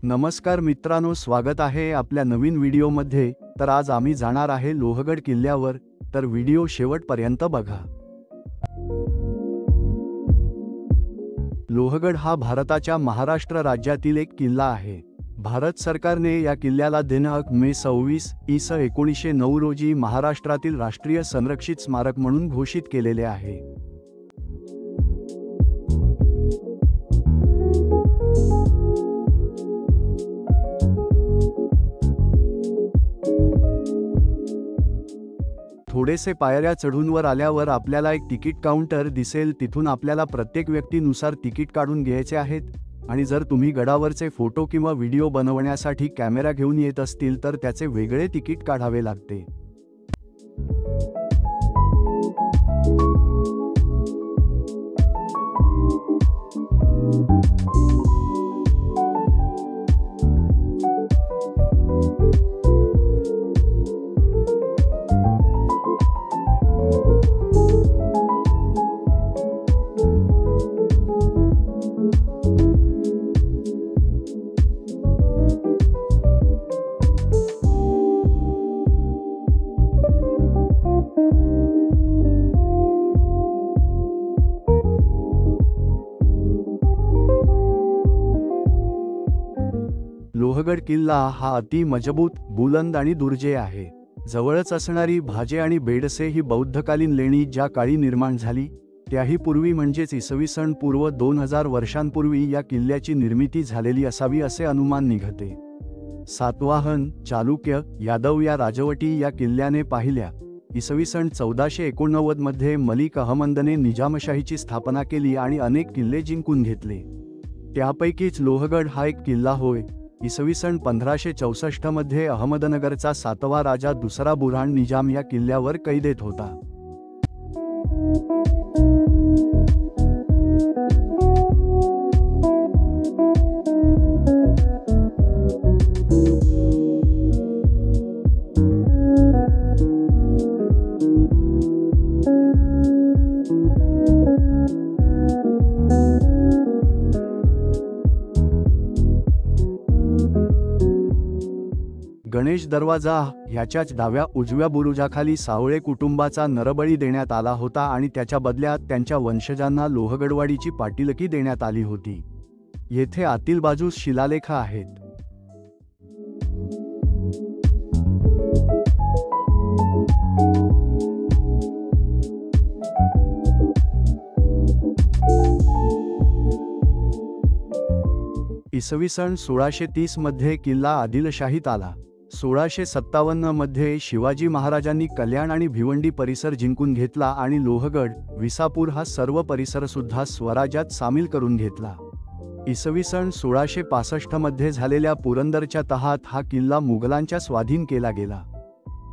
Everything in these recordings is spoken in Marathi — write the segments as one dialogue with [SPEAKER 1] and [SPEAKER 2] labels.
[SPEAKER 1] नमस्कार मित्रांनो, स्वागत आहे आपल्या नवीन व्हिडिओमध्ये। तर आज आम्ही जाणार आहे लोहगड किल्ल्यावर, तर व्हिडिओ शेवटपर्यंत बघा। लोहगड हा भारताच्या महाराष्ट्र राज्यातील एक किल्ला आहे। भारत सरकारने या किल्ल्याला दिनांक मे 26, इ.स. 1909 रोजी महाराष्ट्रातील राष्ट्रीय संरक्षित स्मारक म्हणून घोषित केलेले आहे। थोडेसे पायऱ्या चढून वर आल्यावर आपल्याला एक तिकीट काउंटर दिसेल। तिथून आपल्याला प्रत्येक व्यक्तीनुसार तिकीट काढून घ्यायचे आहेत। आणि जर तुम्ही गडावरचे फोटो किंवा व्हिडिओ बनवण्यासाठी कॅमेरा घेऊन येत असतील तर त्याचे वेगळे तिकीट काढावे लागते। लोहगड किल्ला हा अति मजबूत, बुलंद आणि दुर्जेय आहे। जवळच असणारी भाजे आणि बेडसे ही बौद्धकालीन लेणी ज्या काळी निर्माण झाली त्याही पूर्वी म्हणजेच इसवी सन पूर्व 2000 वर्षांपूर्वी या किल्ल्याची निर्मिती झालेली असावी असे अनुमान निघते। सातवाहन, चालुक्य, यादव या राजवटी या किल्ल्याने पाहिल्या। इसवी सन 1489 मध्ये मलिक अहमदने निजामशाहीची स्थापना केली आणि अनेक किल्ले जिंकून घेतले। त्यापैकीच लोहगड हा एक किल्ला होय। इसवी सन 1564 मध्ये अहमदनगरचा 7वा राजा दुसरा बुऱ्हाण निजाम या किल्ल्यावर कैदेत होता। गणेश दरवाजा ह्याच्याच डाव्या उजव्या बुरुजाखाली सावळे कुटुंबाचा नरबळी देण्यात आला होता आणि त्याच्या बदल्यात त्यांच्या वंशजांना लोहगडवाडीची पाटीलकी देण्यात आली होती। येथे आतील बाजूस शिलालेख आहेत। इसवी सन 1630 मध्ये किल्ला आदिलशाहीत आला। 1657 मध्ये शिवाजी महाराजांनी कल्याण आणि भिवंडी परिसर जिंकून घेतला आणि लोहगड, विसापूर हा सर्व परिसर सुद्धा स्वराज्यात सामील करून घेतला। इसवी सन 1665 मध्ये झालेल्या पुरंदरच्या तहात हा किल्ला मुघलांच्या स्वाधीन केला गेला।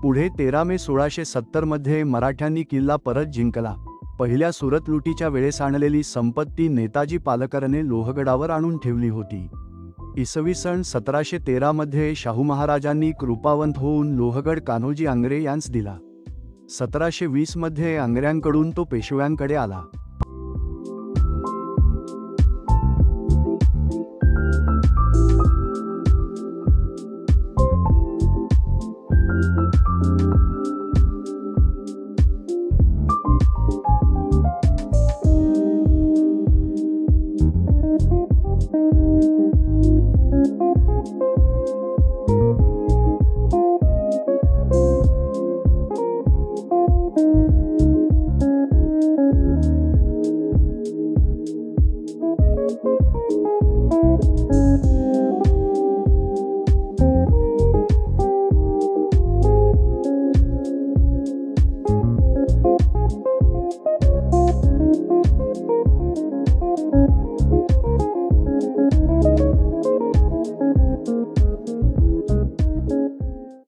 [SPEAKER 1] पुढे 13 मे 1670 मध्ये मराठ्यांनी किल्ला परत जिंकला। पहिल्या सुरत लुटीच्या वेळेस आणलेली संपत्ती नेताजी पालकरने लोहगडावर आणून ठेवली होती। इसवी सन 1713 मध्ये शाहू महाराजांनी कृपावंत होऊन लोहगड कान्होजी आंग्रे यांस दिला। 1720 मध्ये आंग्र्यांकडून तो पेशव्यांकडे आला।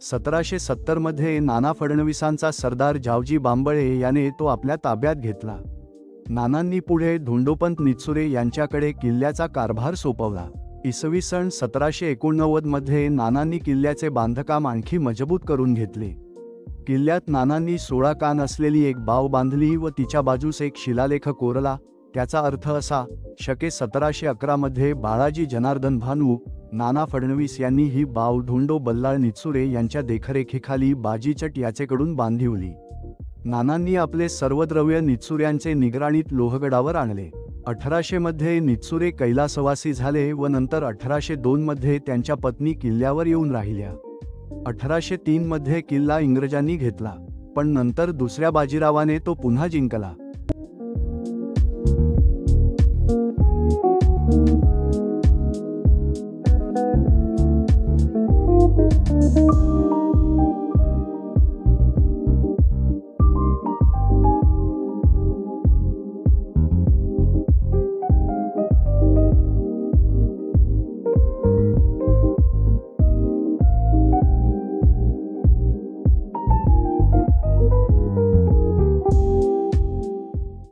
[SPEAKER 1] सतराशे 1770 मध्ये नाना फडणवीसांचा सरदार जावजी बांबळे याने तो आपल्या ताब्यात घेतला। नानांनी पुढे धोंडोपंत निचुरे यांच्याकडे किल्ल्याचा कारभार सोपवला। इसवी सन 1789 मध्ये नानांनी किल्ल्याचे बांधकाम आणखी मजबूत करून घेतले। किल्ल्यात नानांनी 16 कान असलेली एक बाव बांधली व तिच्या बाजूस एक शिलालेख कोरला। त्याचा अर्थ असा, शके 1711 मध्ये बाळाजी जनार्दन भानू नाना फडणवीस यांनी ही बाव धोंडो बल्लाळ निचुरे यांच्या देखरेखीखाली बाजीचट याचेकडून बांधिवली. नानांनी आपले सर्व द्रव्य निचुऱ्यांचे निगराणीत लोहगडावर आणले. 1800 मध्ये निचुरे कैलासवासी झाले व नंतर 1802 मध्ये त्यांच्या पत्नी किल्ल्यावर येऊन राहिल्या. 1803 मध्ये किल्ला इंग्रजांनी घेतला, पण नंतर दुसऱ्या बाजीरावाने तो पुन्हा जिंकला.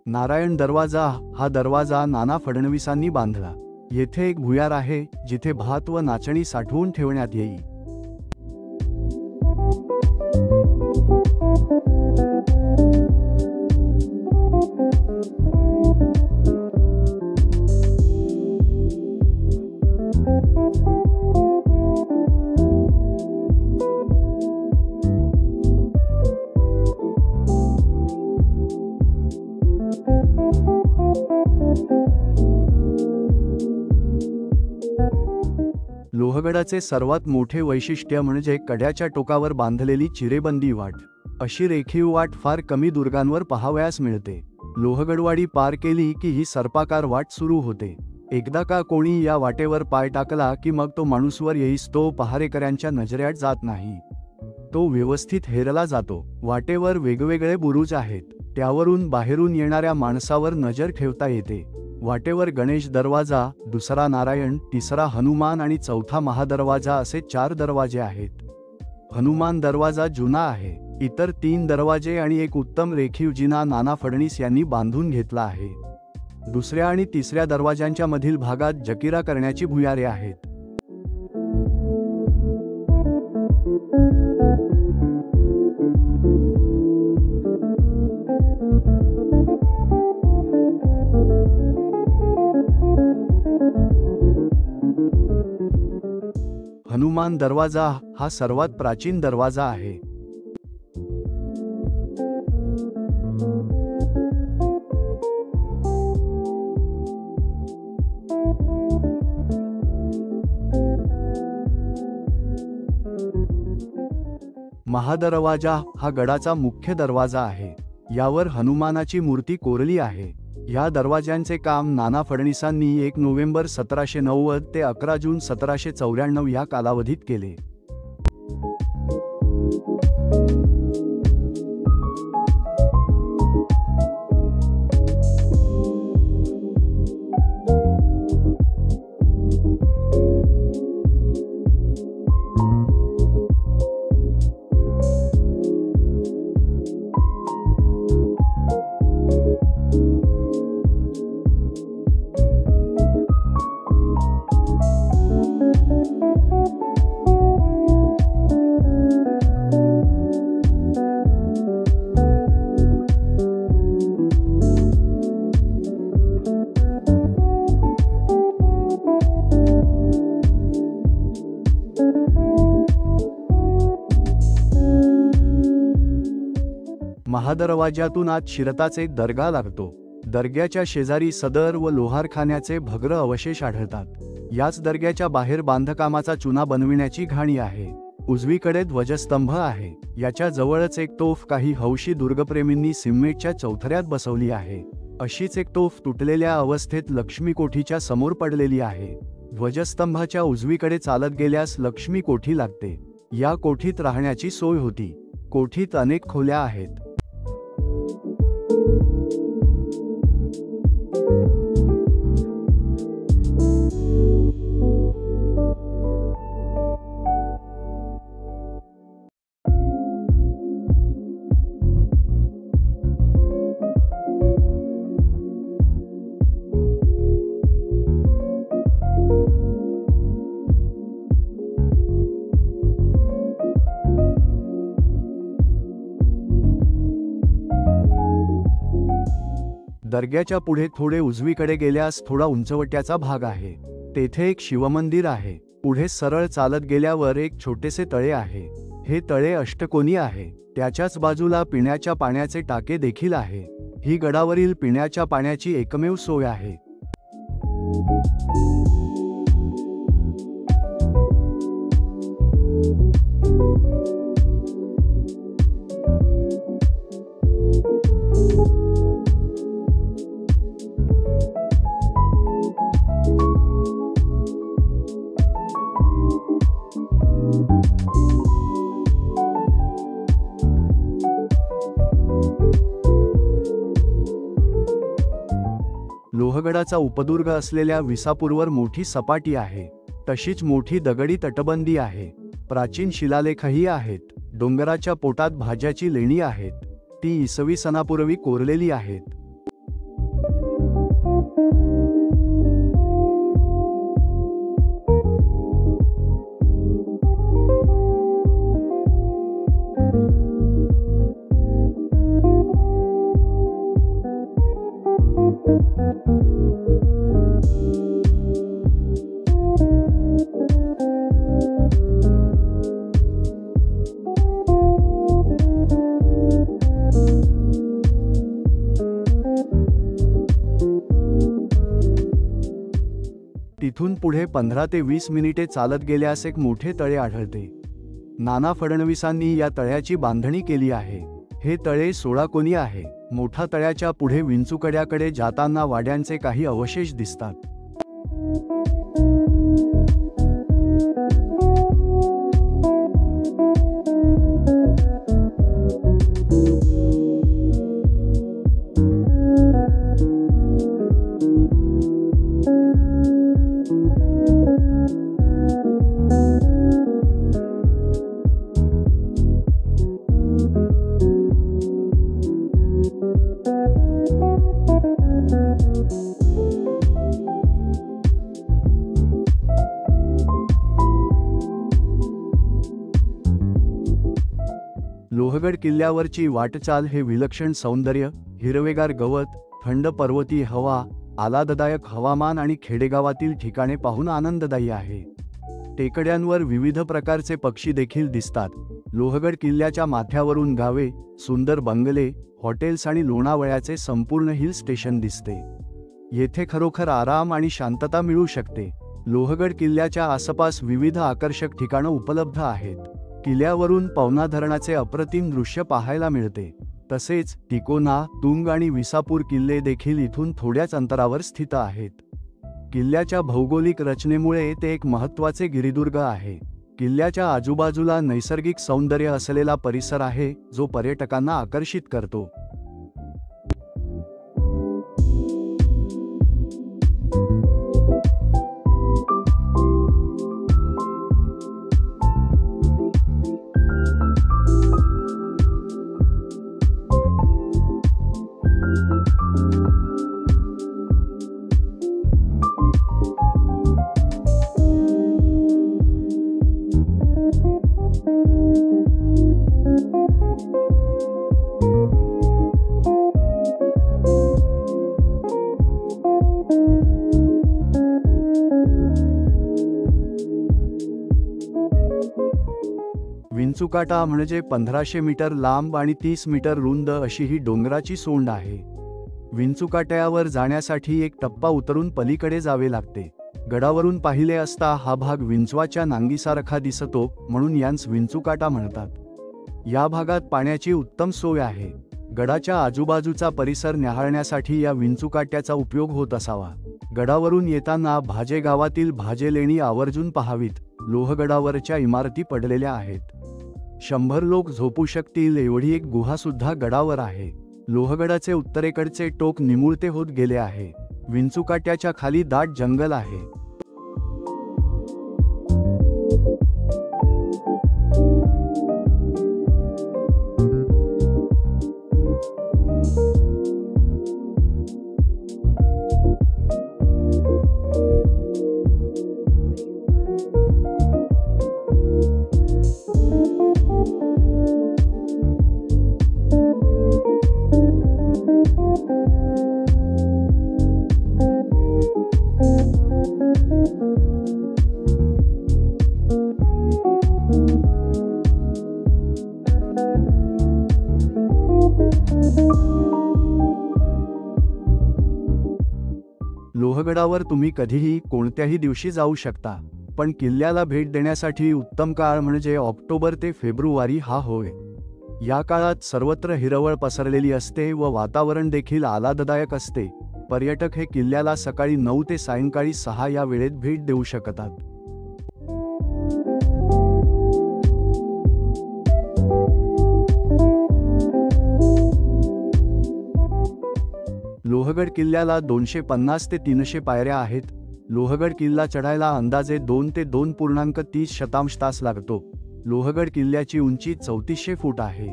[SPEAKER 1] नारायण दरवाजा हा दरवाजा नाना फडणवीसांनी बांधला. येथे एक भुयार आहे जिथे भात व नाचणी साठवून ठेवण्यात येईल. लोहगडाचे सर्वात मोठे वैशिष्ट्य म्हणजे कड्याच्या टोकावर बांधलेली चिरेबंदी वाट. अशी रेखीव वाट फार कमी दुर्गांवर पाहावयास मिळते. लोहगडवाडी पार केली की ही सर्पाकार वाट सुरू होते. एकदा का कोणी या वाटेवर पाय टाकला की मग तो माणूसवर येईस तो पहारेकऱ्यांच्या नजरेआड जात नाही. तो व्यवस्थित हेरला जातो. वाटेवर वेगवेगळे बुरुज आहेत, त्यावरून बाहेरून येणाऱ्या माणसावर नजर ठेवता येते. वाटेवर गणेश दरवाजा, दुसरा नारायण, तिसरा हनुमान आणि चौथा महादरवाजा असे 4 दरवाजे आहेत. हनुमान दरवाजा जुना आहे. इतर 3 दरवाजे आणि एक उत्तम रेखीव जिना नाना फडणवीस यांनी बांधून घेतला आहे. दुसऱ्या आणि तिसऱ्या दरवाजांच्या मधील भागात जकिरा करण्याची भुयारे आहेत. हनुमान दरवाजा हा सर्वात प्राचीन दरवाजा आहे. महादरवाजा हा गडाचा मुख्य दरवाजा आहे. यावर हनुमानाची मूर्ती कोरली आहे. या दरवाज्यांचे काम नाना फडणवीसांनी 1 नोव्हेंबर 1790 ते 11 जून 1794 या कालावधीत केले. महादरवाज्यातून आत शिरताच एक दर्गा लागतो. दर्ग्याच्या शेजारी सदर व लोहारखान्याचे भग्र अवशेष आढळतात. याच दर्ग्याच्या बाहेर बांधकामाचा चुना बनविण्याची घाणी आहे. उजवीकडे ध्वजस्तंभ आहे. याच्या जवळच एक तोफ काही हौशी दुर्गप्रेमींनी सिमेंटच्या चौथऱ्यात बसवली आहे. अशीच एक तोफ तुटलेल्या अवस्थेत लक्ष्मी कोठीच्या समोर पडलेली आहे. ध्वजस्तंभाच्या उजवीकडे चालत गेल्यास लक्ष्मी कोठी लागते. या कोठीत राहण्याची सोय होती. कोठीत अनेक खोल्या आहेत. दर्ग्याच्या पुढे थोडे उजवीकडे गेल्यास थोडा उंचवट्याचा भाग आहे. तेथे एक शिवमंदिर आहे. पुढे सरळ चालत गेल्यावर एक छोटेसे तळे आहे. हे तळे अष्टकोनी आहे. त्याच्याच बाजूला पिण्याच्या पाण्याचे टाके देखील आहे. ही गडावरील पिण्याच्या पाण्याची एकमेव सोय आहे. लोहगडाचा उपदुर्ग असलेल्या विसापूरवर मोठी सपाटी आहे. तशीच मोठी दगडी तटबंदी आहे. प्राचीन शिलालेखही आहेत. डोंगराच्या पोटात भाज्याची लेणी आहेत. ती इसवी सनापूर्वी कोरलेली आहेत. तिथून पुढे 15 ते 20 मिनिटे चालत गेल्यास एक मोठे तळे आढळते. नाना फडणवीसांनी या तळ्याची बांधणी केली आहे. हे तळे 16 कोनी आहे. मोठा तळ्याच्या पुढे विंचुकड्याकडे जाताना वाड्यांचे काही अवशेष दिसतात. लोहगड किल्ल्यावरची वाटचाल हे विलक्षण सौंदर्य, हिरवेगार गवत, थंड पर्वती हवा, आल्हाददायक हवामान आणि खेडेगावातील ठिकाणे पाहून आनंददायी आहे. टेकड्यांवर विविध प्रकारचे पक्षी देखील दिसतात. लोहगड किल्ल्याच्या माथ्यावरून गावे, सुंदर बंगले, हॉटेल्स आणि लोणावळ्याचे संपूर्ण हिल स्टेशन दिसते. येथे खरोखर आराम आणि शांतता मिळू शकते. लोहगड किल्ल्याच्या आसपास विविध आकर्षक ठिकाणं उपलब्ध आहेत. किल्ल्यावरून पवना धरणाचे अप्रतिम दृश्य पाहायला मिळते. तसेच तिकोना, तुंग आणि विसापूर किल्ले देखील इथून थोड्याच अंतरावर स्थित आहेत. किल्ल्याच्या भौगोलिक रचनेमुळे ते एक महत्त्वाचे गिरिदुर्ग आहे. किल्ल्याच्या आजूबाजूला नैसर्गिक सौंदर्य असलेला परिसर आहे, जो पर्यटकांना आकर्षित करतो. विंचुकाटा म्हणजे 1500 मीटर लांब आणि 30 मीटर रुंद अशी ही डोंगराची सोंड आहे. विंचुकाट्यावर जाण्यासाठी एक टप्पा उतरून पलीकडे जावे लागते. गडावरून पाहिले असता हा भाग विंचवाच्या नांगीसारखा दिसतो, म्हणून यांस विंचुकाटा म्हणतात. या भागात पाण्याची उत्तम सोय आहे. गडाच्या आजूबाजूचा परिसर न्याहाळण्यासाठी या विंचुकाट्याचा उपयोग होत असावा. गडावरून येताना भाजे गावातील भाजे लेणी आवर्जून पाहावीत. लोहगडावरच्या इमारती पडलेल्या आहेत. 100 लोक झोपू शकतील एवढी एक गुहासुद्धा गडावर आहे. लोहगडाचे उत्तरेकडचे टोक निमुळते होत गेले आहे. विंचुकाट्याच्या खाली दाट जंगल आहे. लोहगडावर तुम्ही कधीही कोणत्याही दिवशी जाऊ शकता, पण किल्ल्याला भेट देण्यासाठी उत्तम काळ म्हणजे ऑक्टोबर ते फेब्रुवारी हा होय. या काळात सर्वत्र हिरवळ पसरलेली असते व वातावरण देखील आल्हाददायक असते. पर्यटक हे किल्ल्याला सकाळी 9 ते सायंकाळी 6 या वेळेत भेट देऊ शकतात. लोहगड किल्ल्याला 250 ते 300 पायऱ्या आहेत. लोहगड किल्ला चढायला अंदाजे 2 ते 2.30 तास लागतो. लोहगड किल्ल्याची उंची 3400 फूट आहे.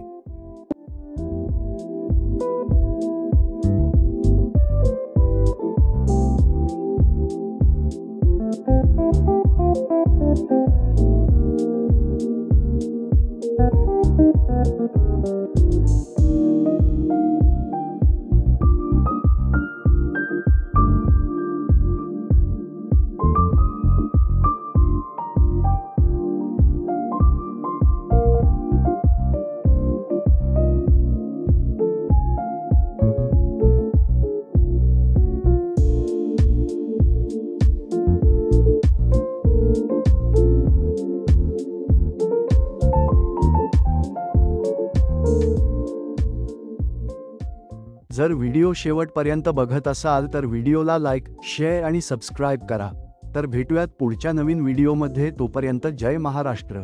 [SPEAKER 1] जर व्हिडिओ शेवटपर्यंत बघत असाल तर व्हिडिओला लाईक, शेअर आणि सबस्क्राईब करा. तर भेटूयात पुढच्या नवीन व्हिडिओमध्ये. तोपर्यंत जय महाराष्ट्र.